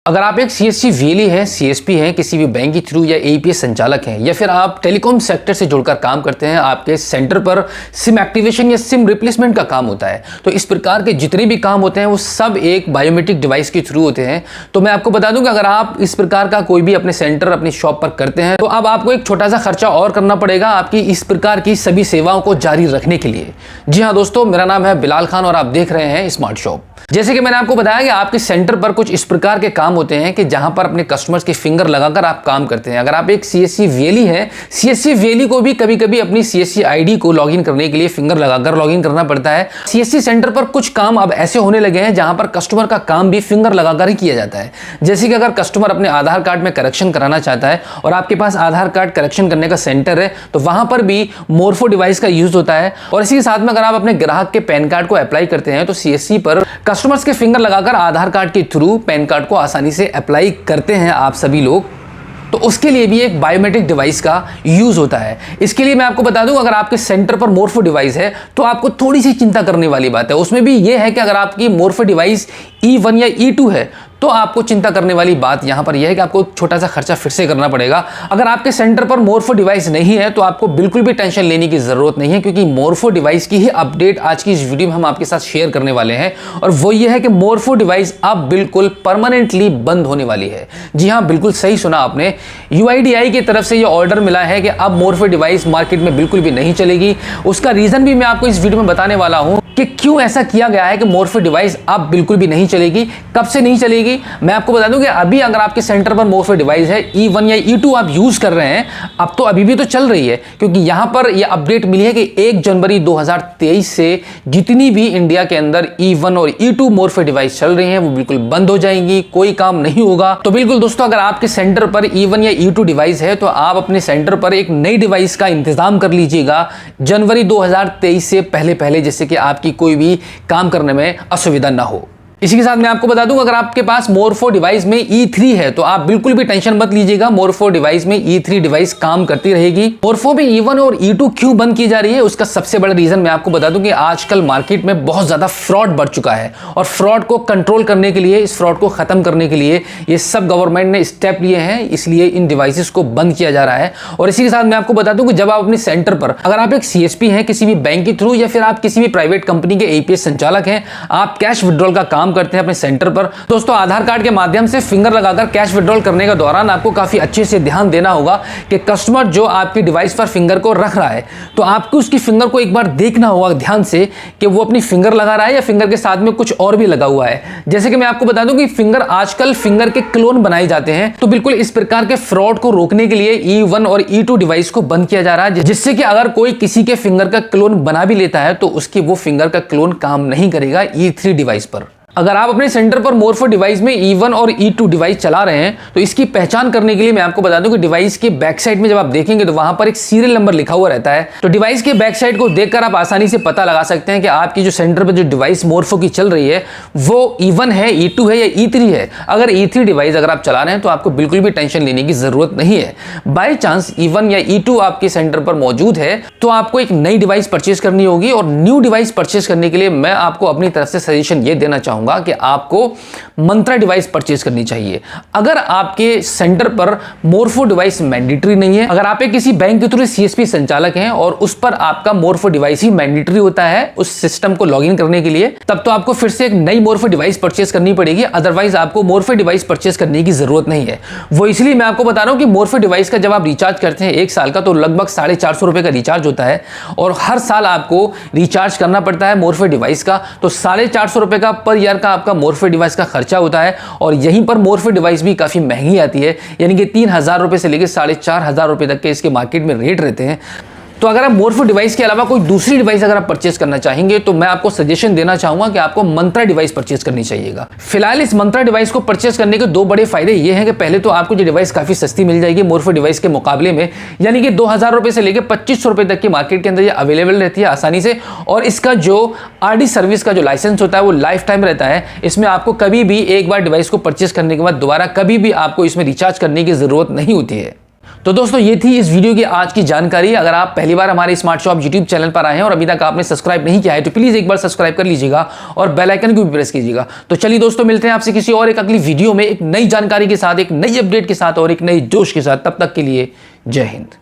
अगर आप एक सीएससी वीएलई है, सीएसपी है, किसी भी बैंक के थ्रू या एईपीएस संचालक हैं या फिर आप टेलीकॉम सेक्टर से जुड़कर काम करते हैं, आपके सेंटर पर सिम एक्टिवेशन या सिम रिप्लेसमेंट का काम होता है, तो इस प्रकार के जितने भी काम होते हैं वो सब एक बायोमेट्रिक डिवाइस के थ्रू होते हैं। तो मैं आपको बता दूं कि अगर आप इस प्रकार का कोई भी अपने सेंटर, अपनी शॉप पर करते हैं तो अब आपको एक छोटा सा खर्चा और करना पड़ेगा आपकी इस प्रकार की सभी सेवाओं को जारी रखने के लिए। जी हाँ दोस्तों, मेरा नाम है बिलाल खान और आप देख रहे हैं स्मार्ट शॉप। जैसे कि मैंने आपको बताया कि आपके सेंटर पर कुछ इस प्रकार के काम होते हैं कि जहां पर अपने कस्टमर्स के फिंगर लगाकर आप काम करते हैं। अगर आप एक सीएससी वीएलई है, सीएससी वीएलई को भी कभी कभी अपनी सीएससी आईडी को लॉगिन करने के लिए फिंगर लगाकर लॉगिन करना पड़ता है। सीएससी सेंटर पर कुछ काम अब ऐसे होने लगे हैं जहां पर कस्टमर का काम भी फिंगर लगाकर ही किया जाता है। जैसे कि अगर कस्टमर अपने आधार कार्ड में करेक्शन कराना चाहता है और आपके पास आधार कार्ड करेक्शन करने का सेंटर है तो वहां पर भी मोरफो डिवाइस का यूज होता है। और इसी के साथ में अगर आप अपने ग्राहक के पैन कार्ड को अप्लाई करते हैं तो सीएससी पर कस्टमर्स के फिंगर लगाकर आधार कार्ड के थ्रू पैन कार्ड को आसानी से अप्लाई करते हैं आप सभी लोग, तो उसके लिए भी एक बायोमेट्रिक डिवाइस का यूज होता है। इसके लिए मैं आपको बता दूं, अगर आपके सेंटर पर मोरफो डिवाइस है तो आपको थोड़ी सी चिंता करने वाली बात है। उसमें भी यह है कि अगर आपकी मोरफो डिवाइस E1 या E2 है तो आपको चिंता करने वाली बात यहां पर यह है कि आपको छोटा सा खर्चा फिर से करना पड़ेगा। अगर आपके सेंटर पर मोरफो डिवाइस नहीं है तो आपको बिल्कुल भी टेंशन लेने की जरूरत नहीं है, क्योंकि मोरफो डिवाइस की ही अपडेट आज की इस वीडियो में हम आपके साथ शेयर करने वाले हैं। और वो ये है कि मोरफो डिवाइस अब बिल्कुल परमानेंटली बंद होने वाली है। जी हां, बिल्कुल सही सुना आपने। UIDAI की तरफ से यह ऑर्डर मिला है कि अब मोरफो डिवाइस मार्केट में बिल्कुल भी नहीं चलेगी। उसका रीजन भी मैं आपको इस वीडियो में बताने वाला हूं कि क्यों ऐसा किया गया है कि मोरफो डिवाइस अब बिल्कुल भी नहीं चलेगी। कब से नहीं चलेगी मैं आपको बता दूं कि अभी अगर आपके सेंटर पर मोरफो डिवाइस है, E1 या E2 आप यूज कर रहे हैं, अब तो अभी भी तो चल रही है, क्योंकि यहां पर यह अपडेट मिली है कि 1 जनवरी 2023 से जितनी भी इंडिया के अंदर E1 और E2 मोरफो डिवाइस चल रही हैं वो बिल्कुल बंद हो जाएंगी, कोई काम नहीं होगा। तो बिल्कुल दोस्तों, अगर आपके सेंटर पर E1 या E2 डिवाइस है तो आप अपने सेंटर पर एक नई डिवाइस का इंतजाम कर लीजिएगा जनवरी 2023 से पहले, जिससे कि आपकी कोई भी काम करने में असुविधा ना हो। इसी के साथ मैं आपको बता दूं, अगर आपके पास मोरफो डिवाइस में E3 है तो आप बिल्कुल भी टेंशन मत लीजिएगा, मोरफो डिवाइस में E3 डिवाइस काम करती रहेगी। मोरफो में E1 और E2 क्यों बंद की जा रही है, उसका सबसे बड़ा रीजन मैं आपको बता दूं कि आजकल मार्केट में बहुत ज्यादा फ्रॉड बढ़ चुका है और फ्रॉड को कंट्रोल करने के लिए, इस फ्रॉड को खत्म करने के लिए ये सब गवर्नमेंट ने स्टेप लिए हैं, इसलिए इन डिवाइसेस को बंद किया जा रहा है। और इसी के साथ मैं आपको बता दूं कि जब आप अपने सेंटर पर, अगर आप एक सीएसपी हैं किसी भी बैंक के थ्रू या फिर आप किसी भी प्राइवेट कंपनी के एईपीएस संचालक हैं, आप कैश विड्रॉल का काम करते हैं अपने सेंटर पर, दोस्तों आधार कार्ड के माध्यम से फिंगर लगाकर कैश विड्रॉल करने के दौरान आपको काफी अच्छे से ध्यान देना होगा कि कस्टमर जो आपकी डिवाइस पर फिंगर को रख रहा है तो आपको उसकी फिंगर को एक बार देखना होगा ध्यान से कि वो अपनी फिंगर लगा रहा है या फिंगर के साथ में कुछ और भी लगा हुआ है। जैसे कि मैं आपको बता दूं कि फिंगर, आजकल फिंगर के क्लोन बनाए जाते हैं, तो बिल्कुल इस प्रकार के फ्रॉड को रोकने के लिए E1 और E2 डिवाइस को बंद किया जा रहा है, जिससे कि अगर कोई किसी के फिंगर का क्लोन बना भी लेता है तो उसकी वो फिंगर का क्लोन काम नहीं करेगा E3 डिवाइस पर। अगर आप अपने सेंटर पर मोरफो डिवाइस में E1 और E2 डिवाइस चला रहे हैं तो इसकी पहचान करने के लिए मैं आपको बता दूं कि डिवाइस के बैक साइड में जब आप देखेंगे तो वहां पर एक सीरियल नंबर लिखा हुआ रहता है। तो डिवाइस के बैक साइड को देखकर आप आसानी से पता लगा सकते हैं कि आपकी जो सेंटर पर जो डिवाइस मोरफो की चल रही है वो E1 है, E2 है या E3 है। अगर E3 डिवाइस अगर आप चला रहे हैं तो आपको बिल्कुल भी टेंशन लेने की जरूरत नहीं है। बाय चांस E1 या E2 आपके सेंटर पर मौजूद है तो आपको एक नई डिवाइस परचेज करनी होगी। और न्यू डिवाइस परचेज करने के लिए मैं आपको अपनी तरफ से सजेशन ये देना चाहूंगा कि आपको मंत्रा डिवाइस परचेज करनी चाहिए। अगर आपके सेंटर पर मोरफो डिवाइस मैंडेटरी नहीं है, अगर आप एक किसी बैंक के थ्रू सीएसपी संचालक हैं और उस पर आपका मोरफो डिवाइस ही मैंडेटरी होता है उस सिस्टम को लॉगिन करने के लिए, तब तो आपको फिर से एक नई मोरफो डिवाइस परचेज करनी पड़ेगी। अदरवाइज आपको मोरफो डिवाइस परचेज करने की जरूरत नहीं है। वो इसलिए मैं आपको बता रहा हूं कि मोरफो डिवाइस का जब आप रिचार्ज करते हैं 1 साल का तो लगभग 450 रुपए का रिचार्ज होता है और हर साल आपको रिचार्ज करना पड़ता है मोरफो डिवाइस का। तो 450 रुपए का पर ईयर का आपका मोरफो डिवाइस का खर्चा होता है। और यहीं पर मोरफो डिवाइस भी काफी महंगी आती है, यानी कि 3000 रुपए से लेकर 4500 रुपए तक के इसके मार्केट में रेट रहते हैं। तो अगर आप मोरफो डिवाइस के अलावा कोई दूसरी डिवाइस अगर आप परचेज करना चाहेंगे तो मैं आपको सजेशन देना चाहूंगा कि आपको मंत्रा डिवाइस परचेज करनी चाहिएगा। फिलहाल इस मंत्रा डिवाइस को परचेज करने के 2 बड़े फायदे ये हैं कि पहले तो आपको ये डिवाइस काफी सस्ती मिल जाएगी मोरफो डिवाइस के मुकाबले में, यानी कि 2000 रुपए से लेकर 2500 रुपए तक की मार्केट के अंदर ये अवेलेबल रहती है आसानी से। और इसका जो RD सर्विस का जो लाइसेंस होता है वो लाइफ टाइम रहता है। इसमें आपको कभी भी एक बार डिवाइस को परचेज करने के बाद दोबारा कभी भी आपको इसमें रिचार्ज करने की जरूरत नहीं होती है। तो दोस्तों ये थी इस वीडियो की आज की जानकारी। अगर आप पहली बार हमारे स्मार्ट शॉप यूट्यूब चैनल पर आए हैं और अभी तक आपने सब्सक्राइब नहीं किया है तो प्लीज एक बार सब्सक्राइब कर लीजिएगा और बेल आइकन को भी प्रेस कीजिएगा। तो चलिए दोस्तों, मिलते हैं आपसे किसी और एक अगली वीडियो में एक नई जानकारी के साथ, एक नई अपडेट के साथ और एक नई जोश के साथ। तब तक के लिए जय हिंद।